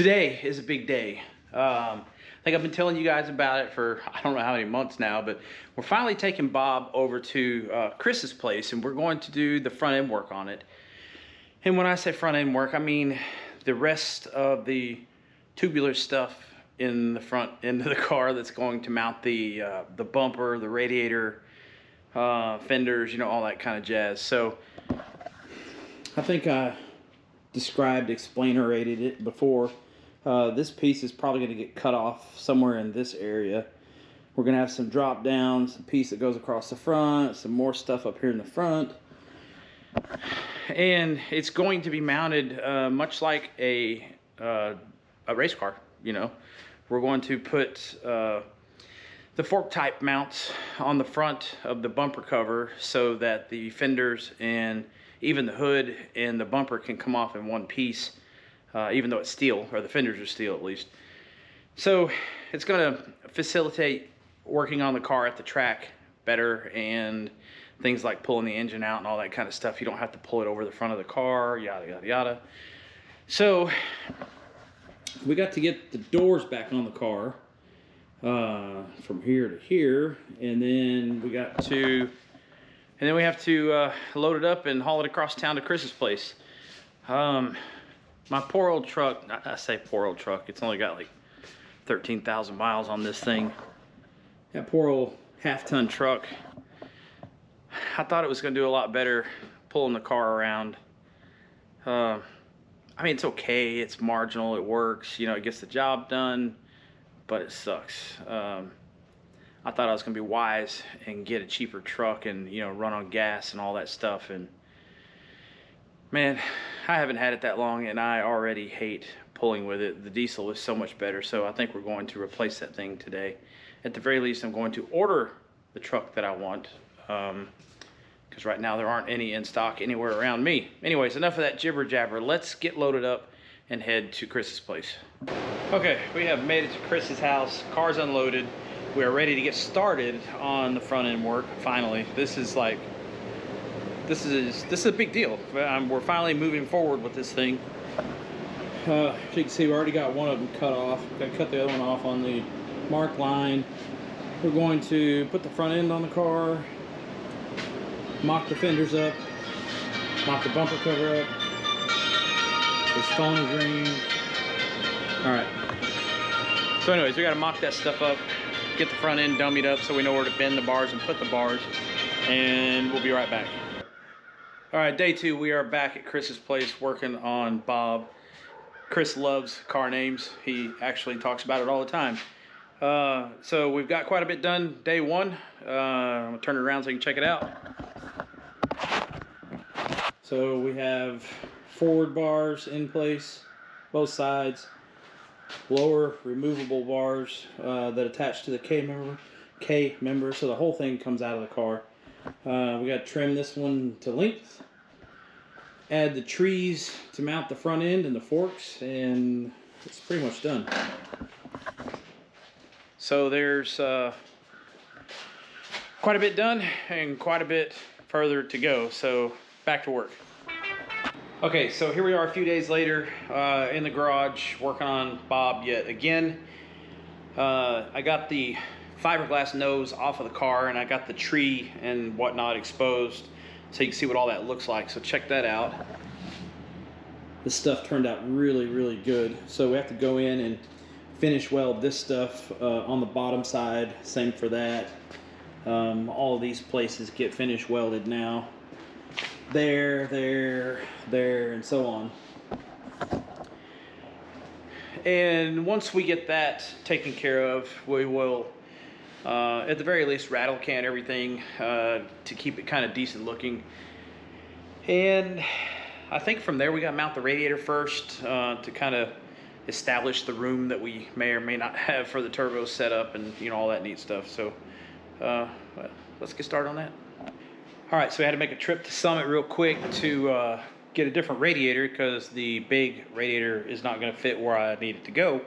Today is a big day. I think I've been telling you guys about it for I don't know how many months now, but we're finally taking Bob over to Chris's place, and we're going to do the front end work on it. And when I say front end work, I mean the rest of the tubular stuff in the front end of the car that's going to mount the bumper, the radiator, fenders, you know, all that kind of jazz. So I think I explainerated it before. This piece is probably going to get cut off somewhere in this area. We're going to have some drop downs, a piece that goes across the front, some more stuff up here in the front. And it's going to be mounted much like a race car, you know. We're going to put the fork type mounts on the front of the bumper cover so that the fenders and even the hood and the bumper can come off in one piece, even though it's steel, or the fenders are steel at least. So it's going to facilitate working on the car at the track better, and things like pulling the engine out and all that kind of stuff. You don't have to pull it over the front of the car, yada, yada, yada. So we got to get the doors back on the car from here to here, and then we have to load it up and haul it across town to Chris's place. My poor old truck, I say poor old truck, it's only got like 13,000 miles on this thing. That poor old half-ton truck, I thought it was going to do a lot better pulling the car around. I mean, it's okay, it's marginal, it works, you know, it gets the job done, but it sucks. I thought I was going to be wise and get a cheaper truck and, you know, run on gas and all that stuff. And man, I haven't had it that long and I already hate pulling with it. The diesel is so much better. So I think we're going to replace that thing today. At the very least, I'm going to order the truck that I want, because right now there aren't any in stock anywhere around me. Anyways, enough of that jibber jabber. Let's get loaded up and head to Chris's place. Okay, we have made it to Chris's house. Car's unloaded. We are ready to get started on the front end work. Finally, this is a big deal. We're finally moving forward with this thing. As you can see, we already got one of them cut off. We've got to cut the other one off on the mark line. We're going to put the front end on the car, mock the fenders up, mock the bumper cover up. His phone is ringing. All right. So anyways, we got to mock that stuff up, get the front end dummied up so we know where to bend the bars and put the bars, and we'll be right back. All right, day two, we are back at Chris's place working on Bob. Chris loves car names. He actually talks about it all the time. So we've got quite a bit done day one. I'm gonna turn it around so you can check it out. So we have forward bars in place, both sides. Lower removable bars that attach to the K member, so the whole thing comes out of the car. We got to trim this one to length, add the trees to mount the front end and the forks, and it's pretty much done. So there's quite a bit done and quite a bit further to go, so back to work. Okay, so here we are a few days later in the garage working on Bob yet again. I got the fiberglass nose off of the car, and I got the tree and whatnot exposed so you can see what all that looks like. So check that out. This stuff turned out really, really good. So we have to go in and finish weld this stuff on the bottom side. Same for that. All of these places get finish welded now. There, and so on. And once we get that taken care of, we will, at the very least, rattle can everything to keep it kind of decent looking. And I think from there we got to mount the radiator first to kind of establish the room that we may or may not have for the turbo setup and, you know, all that neat stuff. So let's get started on that. All right, so we had to make a trip to Summit real quick to get a different radiator because the big radiator is not going to fit where I need it to go.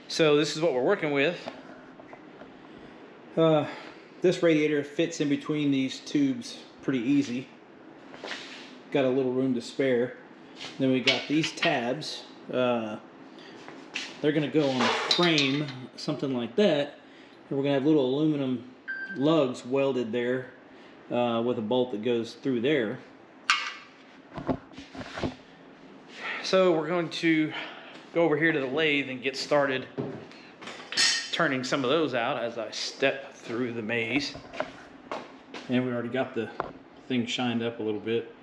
So this is what we're working with. This radiator fits in between these tubes pretty easy. Got a little room to spare. Then we got these tabs they're going to go on a frame, something like that. And we're going to have little aluminum lugs welded there with a bolt that goes through there. So we're going to go over here to the lathe and get started turning some of those out as I step through the maze. And we already got the thing shined up a little bit.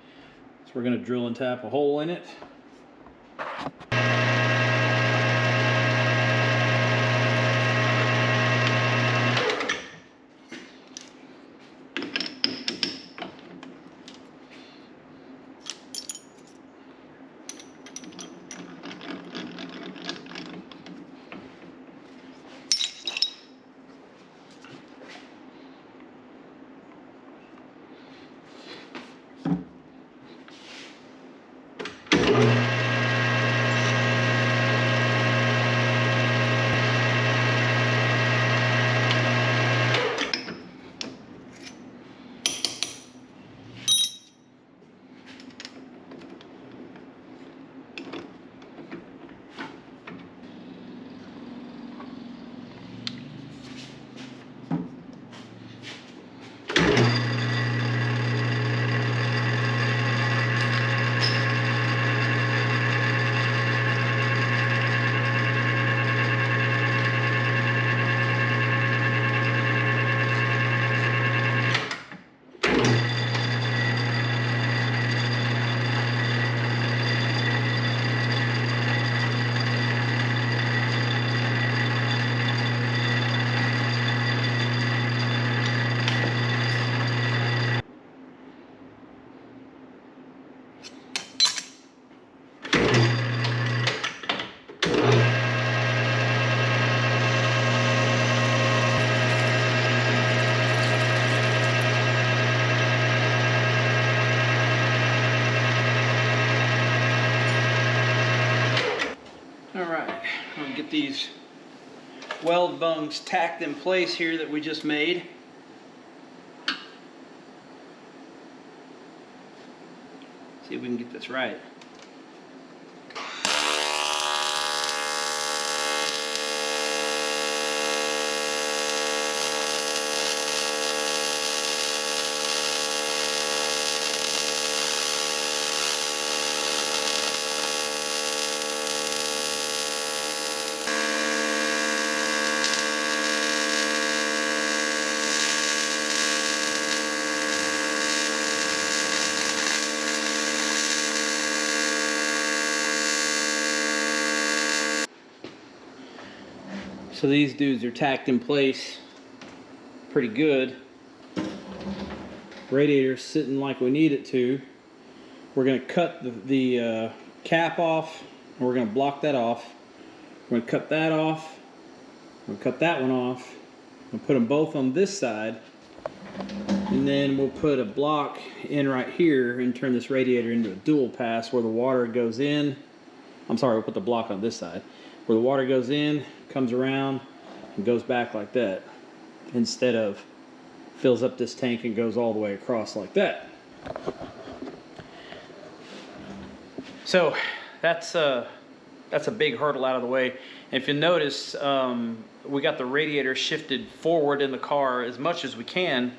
So we're going to drill and tap a hole in it. These weld bungs tacked in place here that we just made. See if we can get this right. So these dudes are tacked in place pretty good. Radiator's sitting like we need it to. We're going to cut the cap off, and we're going to block that off. We're going to cut that off. We're going to cut that one off. We'll put them both on this side. And then we'll put a block in right here and turn this radiator into a dual pass where the water goes in. I'm sorry, we'll put the block on this side. Where the water goes in, comes around, and goes back like that. Instead of fills up this tank and goes all the way across like that. So that's a big hurdle out of the way. And if you notice, we got the radiator shifted forward in the car as much as we can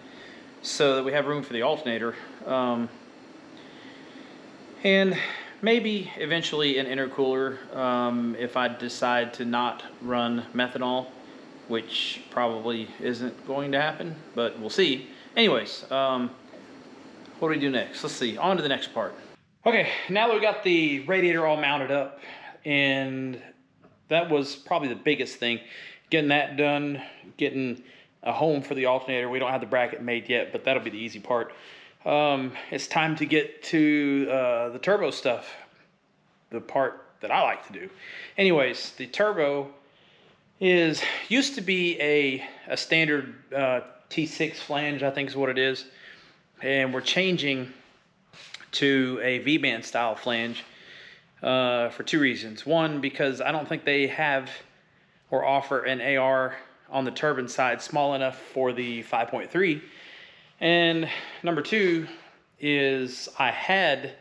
so that we have room for the alternator. And maybe eventually an intercooler if I decide to not run methanol, which probably isn't going to happen, but we'll see. Anyways, what do we do next? Let's see, on to the next part. Okay, now that we got the radiator all mounted up, and that was probably the biggest thing, getting that done, getting a home for the alternator. We don't have the bracket made yet, but that'll be the easy part. It's time to get to the turbo stuff, the part that I like to do. Anyways, the turbo used to be a standard T6 flange, I think is what it is, and we're changing to a V-band style flange for two reasons. One, because I don't think they have or offer an AR on the turbine side small enough for the 5.3. And number two is I had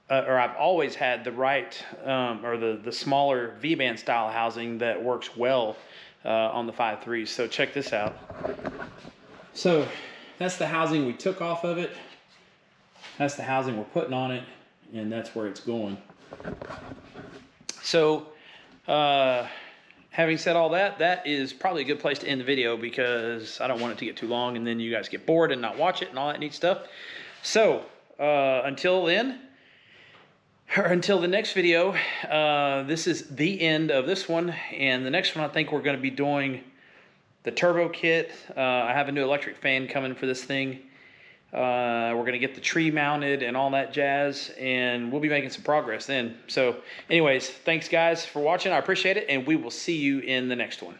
or I've always had the right, or the smaller V-band style housing that works well on the 5.3s. So check this out. So that's the housing we took off of it. That's the housing we're putting on it, and that's where it's going. So having said all that, that is probably a good place to end the video, because I don't want it to get too long and then you guys get bored and not watch it and all that neat stuff. So until then, or until the next video, this is the end of this one, and the next one I think we're going to be doing the turbo kit. I have a new electric fan coming for this thing. We're going to get the tree mounted and all that jazz, and we'll be making some progress then. So anyways, thanks guys for watching. I appreciate it, and we will see you in the next one.